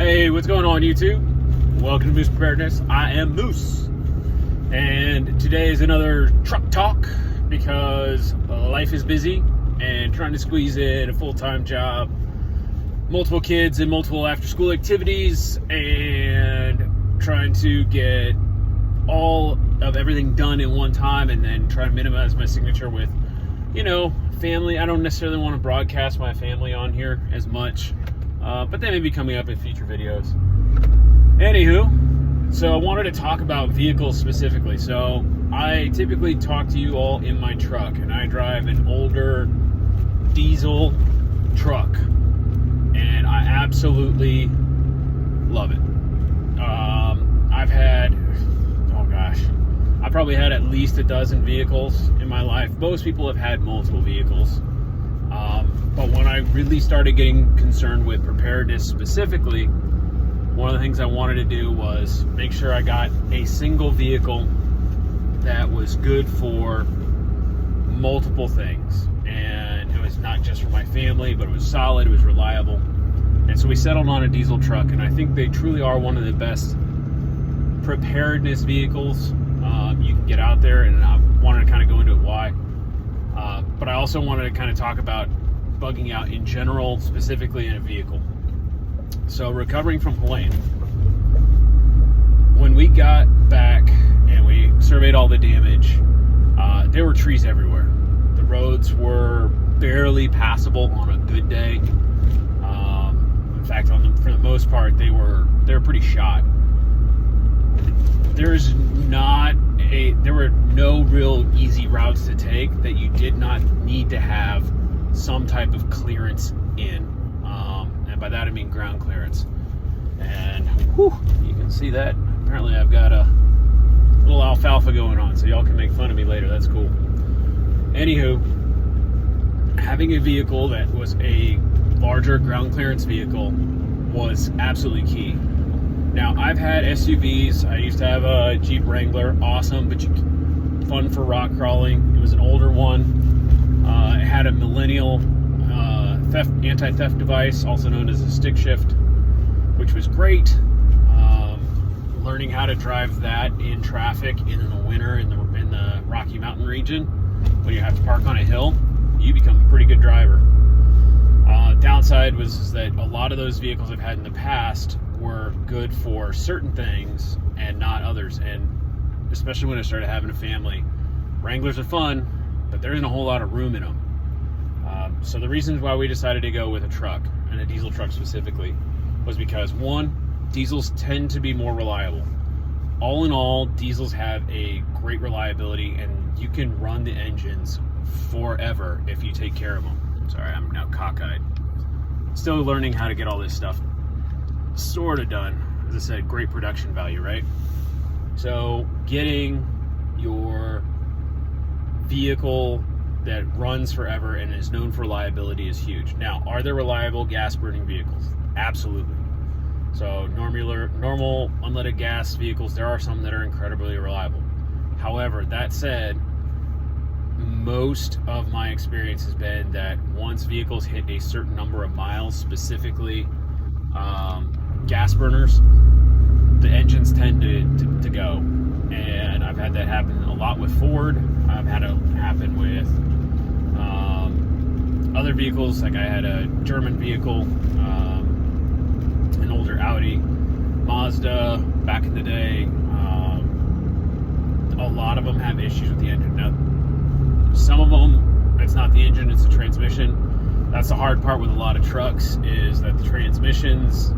Hey, what's going on, YouTube? Welcome to Moose Preparedness. I am Moose, and today is another truck talk because life is busy and trying to squeeze in a full-time job, multiple kids and multiple after-school activities, and trying to get all of everything done in one time, and then try to minimize my signature with, family. I don't necessarily want to broadcast my family on here as much. But they may be coming up in future videos. Anywho, so I wanted to talk about vehicles specifically. So I typically talk to you all in my truck, and I drive an older diesel truck, and I absolutely love it. I've probably had at least a dozen vehicles in my life. Most people have had multiple vehicles. But when I really started getting concerned with preparedness specifically, one of the things I wanted to do was make sure I got a single vehicle that was good for multiple things. And it was not just for my family, but it was solid, it was reliable. And so we settled on a diesel truck, and I think they truly are one of the best preparedness vehicles you can get out there, and I wanted to kind of go into it why. But I also wanted to kind of talk about bugging out in general, specifically in a vehicle. So recovering from Helene, when we got back and we surveyed all the damage, there were trees everywhere. The roads were barely passable on a good day. In fact, for the most part, they were pretty shot. There were no real easy routes to take that you did not need to have some type of clearance in, and by that I mean ground clearance. And you can see that apparently I've got a little alfalfa going on, so y'all can make fun of me later. That's cool. Anywho, having a vehicle that was a larger ground clearance vehicle was absolutely key. Now, I've had SUVs. I used to have a Jeep Wrangler, awesome, but fun for rock crawling. It was an older one. It had a millennial anti-theft device, also known as a stick shift, which was great. Learning how to drive that in traffic in the winter in the Rocky Mountain region, when you have to park on a hill, you become a pretty good driver. Downside was that a lot of those vehicles I've had in the past were good for certain things and not others, and especially when I started having a family, Wranglers are fun, but there isn't a whole lot of room in them. So the reasons why we decided to go with a truck, and a diesel truck specifically, was because, one, diesels tend to be more reliable. All in all, diesels have a great reliability, and you can run the engines forever if you take care of them. Sorry, I'm now cockeyed. Still learning how to get all this stuff sort of done. As I said, great production value, right? So getting your vehicle that runs forever and is known for reliability is huge. Now, are there reliable gas burning vehicles? Absolutely. So normal unleaded gas vehicles, there are some that are incredibly reliable. However, that said, most of my experience has been that once vehicles hit a certain number of miles, specifically gas burners, the engines tend to go. And I've had that happen a lot with Ford. I've had it happen with other vehicles. Like I had a German vehicle, an older Audi, Mazda back in the day. A lot of them have issues with the engine. Now, some of them, it's not the engine, it's the transmission. That's the hard part with a lot of trucks, is that the transmissions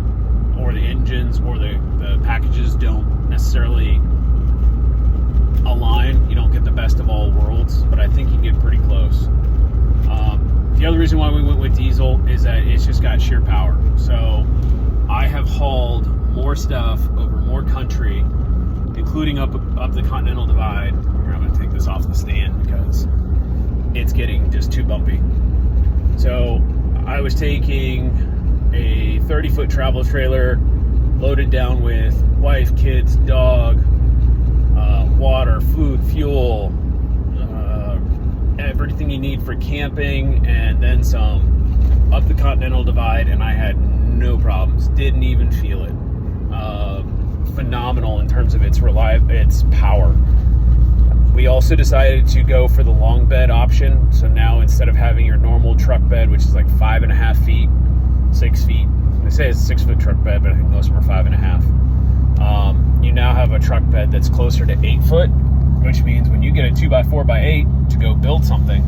or the engines or the packages don't necessarily align. You don't get the best of all worlds, but I think you get pretty close. The other reason why we went with diesel is that it's just got sheer power. So I have hauled more stuff over more country, including up the Continental Divide. Here, I'm going to take this off the stand because it's getting just too bumpy. So I was taking a 30-foot travel trailer loaded down with wife, kids, dog, water, food, fuel, everything you need for camping, and then some, up the Continental Divide, and I had no problems. Didn't even feel it. Phenomenal in terms of its power. We also decided to go for the long bed option. So now instead of having your normal truck bed, which is like 5.5 feet, 6 feet, they say it's a 6 foot truck bed, but I think most of them are 5.5. You now have a truck bed that's closer to 8 foot, which means when you get a 2x4x8 to go build something,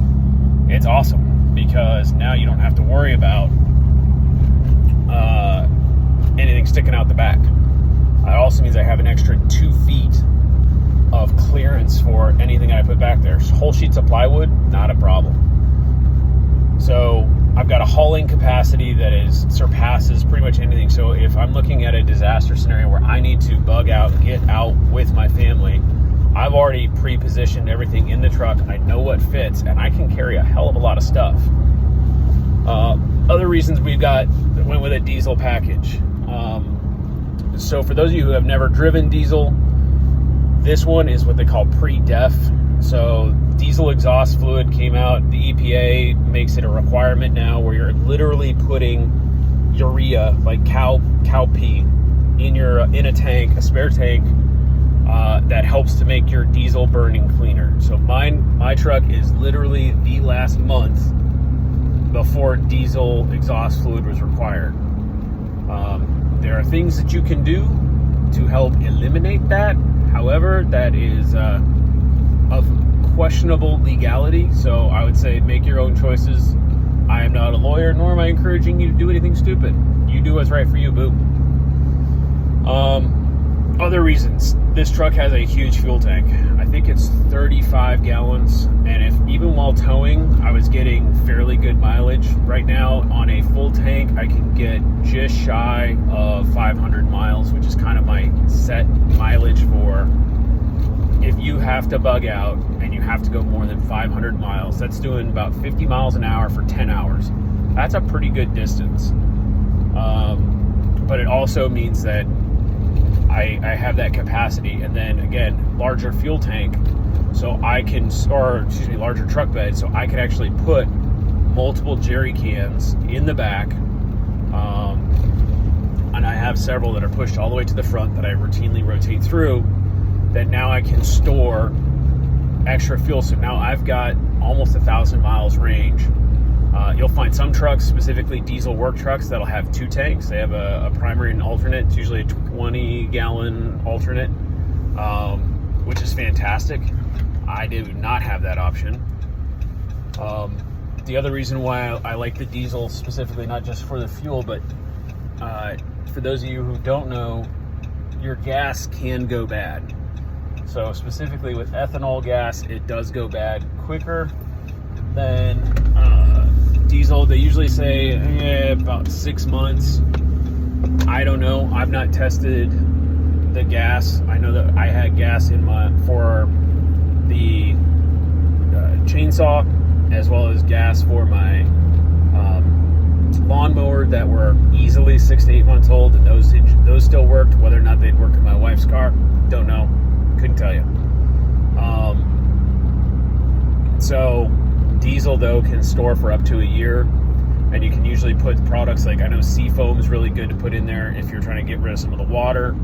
it's awesome because now you don't have to worry about anything sticking out the back. It also means I have an extra 2 feet of clearance for anything I put back there. Whole sheets of plywood, not a problem. So I've got a hauling capacity that surpasses pretty much anything. So if I'm looking at a disaster scenario where I need to bug out, get out with my family, I've already pre-positioned everything in the truck. I know what fits, and I can carry a hell of a lot of stuff. Other reasons went with a diesel package. So for those of you who have never driven diesel, this one is what they call pre-def. So diesel exhaust fluid came out. The EPA makes it a requirement now where you're literally putting urea, like cow pee, in a tank, a spare tank, that helps to make your diesel burning cleaner. So my truck is literally the last month before diesel exhaust fluid was required. There are things that you can do to help eliminate that. However, that is of questionable legality. So I would say make your own choices. I am not a lawyer, nor am I encouraging you to do anything stupid. You do what's right for you, boo. Other reasons. This truck has a huge fuel tank. I think it's 35 gallons. And even while towing, I was getting fairly good mileage. Right now, on a full tank, I can get just shy of 500 miles, which is kind of my set mileage for if you have to bug out and you have to go more than 500 miles. That's doing about 50 miles an hour for 10 hours. That's a pretty good distance. But it also means that I have that capacity, and then again, larger fuel tank, so larger truck bed, so I can actually put multiple jerry cans in the back, and I have several that are pushed all the way to the front that I routinely rotate through, that now I can store extra fuel. So now I've got almost 1,000 miles range. You'll find some trucks, specifically diesel work trucks, that'll have 2 tanks. They have a primary and alternate. It's usually a 20-gallon alternate, which is fantastic. I do not have that option. The other reason why I like the diesel specifically, not just for the fuel, but for those of you who don't know, your gas can go bad. So specifically with ethanol gas, it does go bad quicker than diesel. They usually say about 6 months. I don't know. I've not tested the gas. I know that I had gas for the chainsaw, as well as gas for my lawnmower that were easily 6 to 8 months old, and those still worked. Whether or not they'd work in my wife's car, don't know. Couldn't tell you. So diesel, though, can store for up to a year, and you can usually put products like, I know Seafoam is really good to put in there if you're trying to get rid of some of the water,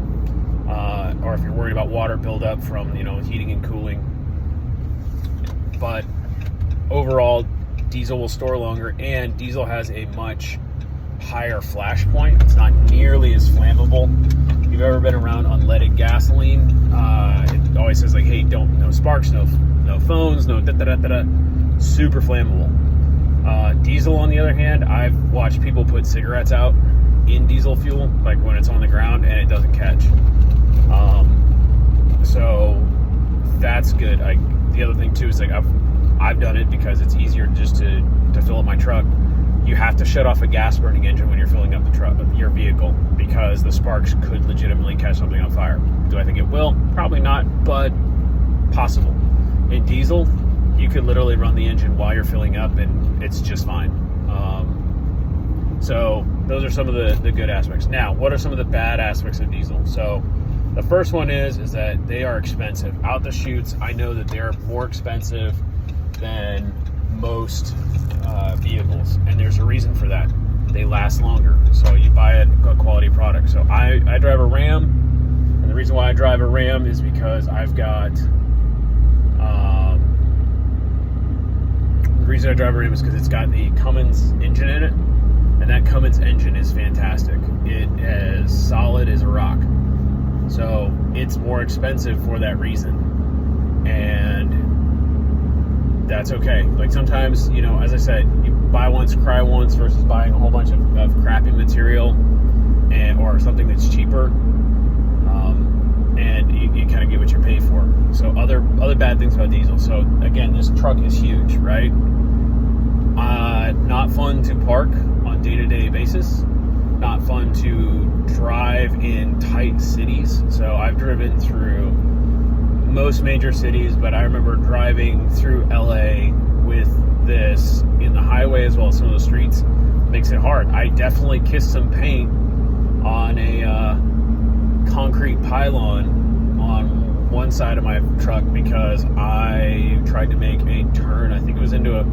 or if you're worried about water buildup from heating and cooling. But overall, diesel will store longer, and diesel has a much higher flash point. It's not nearly as flammable. If you've ever been around unleaded gasoline, it always says like, hey, no sparks, no phones, no da-da-da-da-da. Super flammable. Diesel, on the other hand, I've watched people put cigarettes out in diesel fuel, like when it's on the ground, and it doesn't catch. So that's good. The other thing too is like I've done it because it's easier just to fill up my truck. You have to shut off a gas burning engine when you're filling up your vehicle, because the sparks could legitimately catch something on fire. Do I think it will? Probably not, but possible. In diesel, you could literally run the engine while you're filling up and it's just fine. So those are some of the good aspects. Now, what are some of the bad aspects of diesel? So the first one is that they are expensive. Out the chutes, I know that they're more expensive than most vehicles, and there's a reason for that. they last longer. So you buy a quality product. So I drive a Ram, and the reason why I drive a Ram is because I've got the reason I drive a Ram is because it's got the Cummins engine in it, and that Cummins engine is fantastic. It is solid as a rock. So it's more expensive for that reason, and that's okay. Like sometimes, you know, as I said, you buy once, cry once versus buying a whole bunch of crappy material or something that's cheaper, and you kind of get what you pay for. So other bad things about diesel. So again, this truck is huge, right? Not fun to park on day-to-day basis. Not fun to drive in tight cities. So I've driven through most major cities, but I remember driving through LA with this in the highway as well as some of the streets. Makes it hard. I definitely kissed some paint on a concrete pylon on one side of my truck because I tried to make a turn. I think it was into a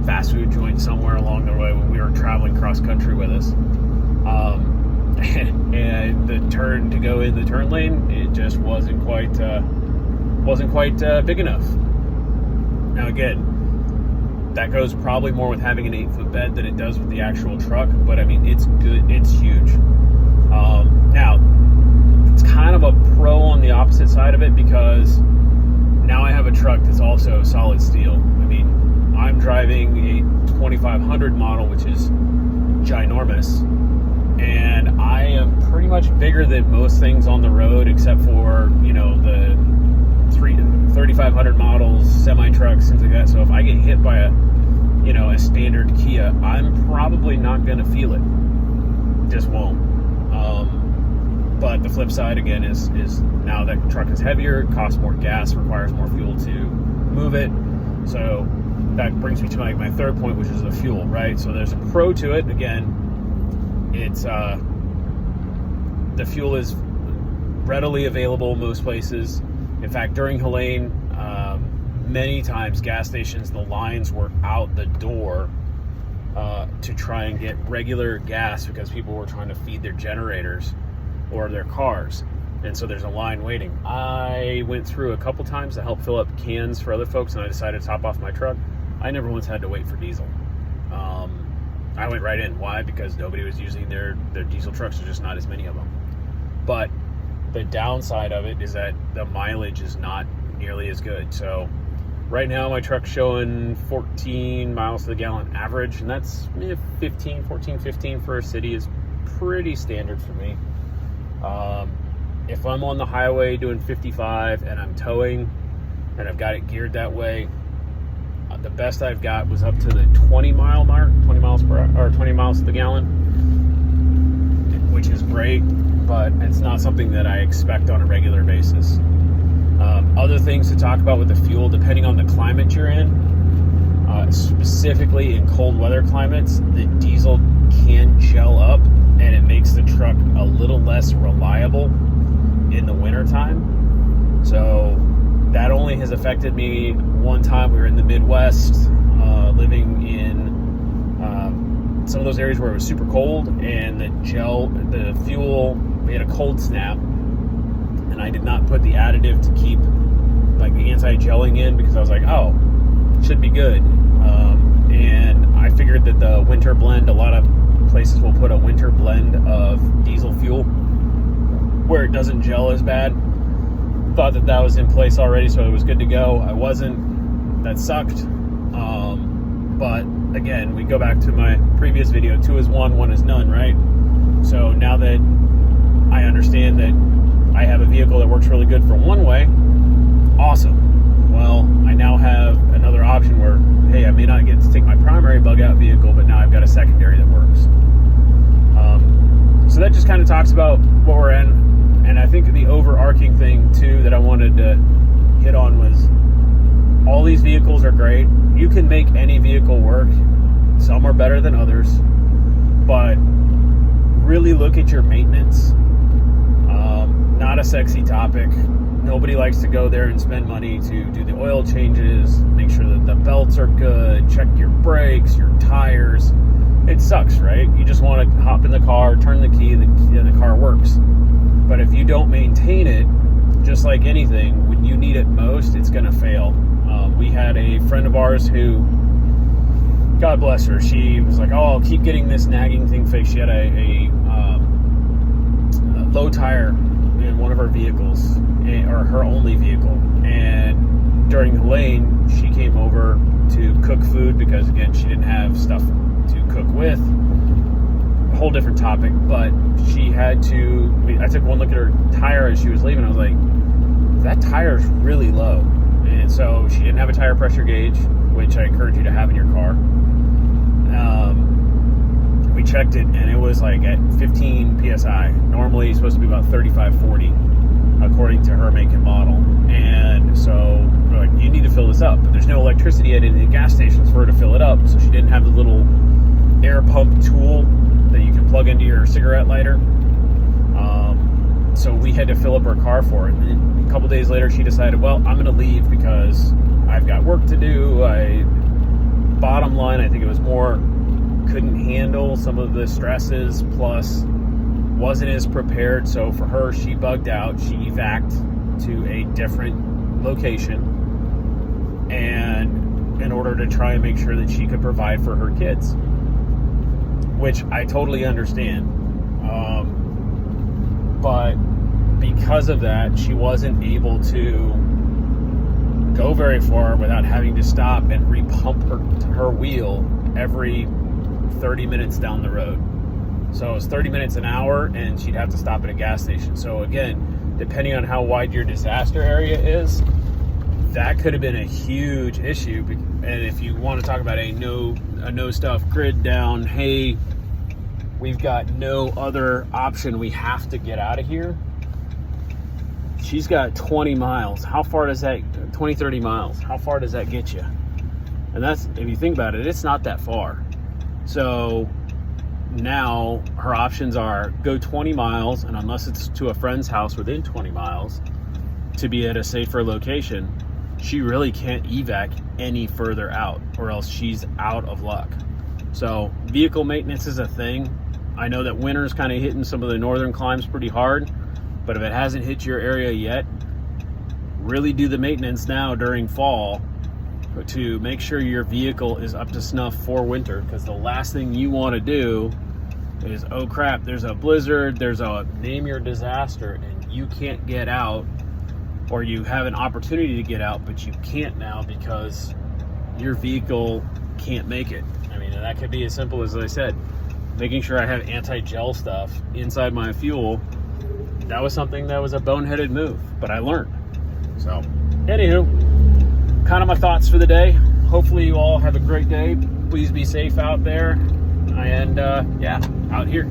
fast food joint somewhere along the way when we were traveling cross country with us. And the turn to go in the turn lane, it just wasn't quite big enough. Now again, that goes probably more with having an 8-foot bed than it does with the actual truck, but I mean, it's good, it's huge. Now, it's kind of a pro on the opposite side of it because now I have a truck that's also solid steel. I mean, I'm driving a 2500 model, which is ginormous, and I am pretty much bigger than most things on the road except for, you know, the 3500 models, semi-trucks, things like that. So if I get hit by a standard Kia, I'm probably not going to feel it. Just won't. But the flip side again is now that the truck is heavier, it costs more gas, requires more fuel to move it. So that brings me to my third point, which is the fuel, right? So there's a pro to it. Again, it's the fuel is readily available most places. In fact, during Helene, many times gas stations, the lines were out the door to try and get regular gas because people were trying to feed their generators or their cars. And so there's a line waiting. I went through a couple times to help fill up cans for other folks, and I decided to top off my truck. I never once had to wait for diesel. I went right in. Why? Because nobody was using their diesel trucks. There's just not as many of them. But the downside of it is that the mileage is not nearly as good. So right now my truck's showing 14 miles to the gallon average, and that's 15 for a city is pretty standard for me. If I'm on the highway doing 55 and I'm towing and I've got it geared that way, the best I've got was up to the 20 mile mark, 20 miles per hour, or 20 miles to the gallon, which is great, but it's not something that I expect on a regular basis. Other things to talk about with the fuel, depending on the climate you're in, specifically in cold weather climates, the diesel can gel up and it makes the truck a little less reliable in the wintertime. So that only has affected me one time. We were in the Midwest, living in some of those areas where it was super cold, and the fuel, we had a cold snap, and I did not put the additive to keep like the anti-gelling in because I was like, oh, it should be good. And I figured that the winter blend, a lot of places will put a winter blend of diesel fuel where it doesn't gel as bad. Thought that was in place already, so it was good to go. I wasn't. That sucked. But again, we go back to my previous video, 2 is 1, 1 is none, right? So now that I understand that I have a vehicle that works really good for one way, awesome. Well, I now have another option where, hey, I may not get to take my primary Bugout vehicle, but now I've got a secondary that works. So that just kind of talks about what we're in. And I think the overarching thing, too, that I wanted to hit on was all these vehicles are great. You can make any vehicle work. Some are better than others. But really look at your maintenance. Not a sexy topic. Nobody likes to go there and spend money to do the oil changes, make sure that the belts are good, check your brakes, your tires. it sucks, right? You just want to hop in the car, turn the key, and the car works. But if you don't maintain it, just like anything, when you need it most, it's going to fail. We had a friend of ours who, God bless her, she was like, oh, I'll keep getting this nagging thing fixed. She had a low tire in one of her vehicles, or her only vehicle. And during the lane, she came over to cook food because, again, she didn't have stuff to cook with. A whole different topic, but she had to, I took one look at her tire as she was leaving. I was like, that tire's really low. And so she didn't have a tire pressure gauge, which I encourage you to have in your car. We checked it, and it was like at 15 psi. Normally it's supposed to be about 35, 40, according to her make and model. And so we're like, you need to fill this up. But there's no electricity at any gas stations for her to fill it up, so she didn't have the little air pump tool that you can plug into your cigarette lighter. So we had to fill up her car for it. And then a couple days later, she decided, well, I'm going to leave because I've got work to do. Bottom line, I think it was more couldn't handle some of the stresses, plus wasn't as prepared. So for her, she bugged out. She evac'd to a different location, and in order to try and make sure that she could provide for her kids, which I totally understand. But because of that, she wasn't able to go very far without having to stop and repump her wheel every 30 minutes down the road. So it was 30 minutes an hour, and she'd have to stop at a gas station. So again, depending on how wide your disaster area is, that could have been a huge issue. And if you want to talk about a no stuff grid down, hey, we've got no other option, we have to get out of here. She's got 20 miles. How far does that, 20, 30 miles, how far does that get you? And that's, if you think about it, it's not that far. So now her options are go 20 miles, and unless it's to a friend's house within 20 miles to be at a safer location, she really can't evac any further out, or else she's out of luck. So vehicle maintenance is a thing. I know that winter's kind of hitting some of the northern climes pretty hard, but if it hasn't hit your area yet, really do the maintenance now during fall to make sure your vehicle is up to snuff for winter, because the last thing you want to do is, oh crap, there's a blizzard, there's a name your disaster, and you can't get out, or you have an opportunity to get out, but you can't now because your vehicle can't make it. I mean, and that could be as simple as I said, making sure I have anti-gel stuff inside my fuel. That was something that was a boneheaded move, but I learned. So, anywho, kind of my thoughts for the day. Hopefully you all have a great day. Please be safe out there. And yeah, out here.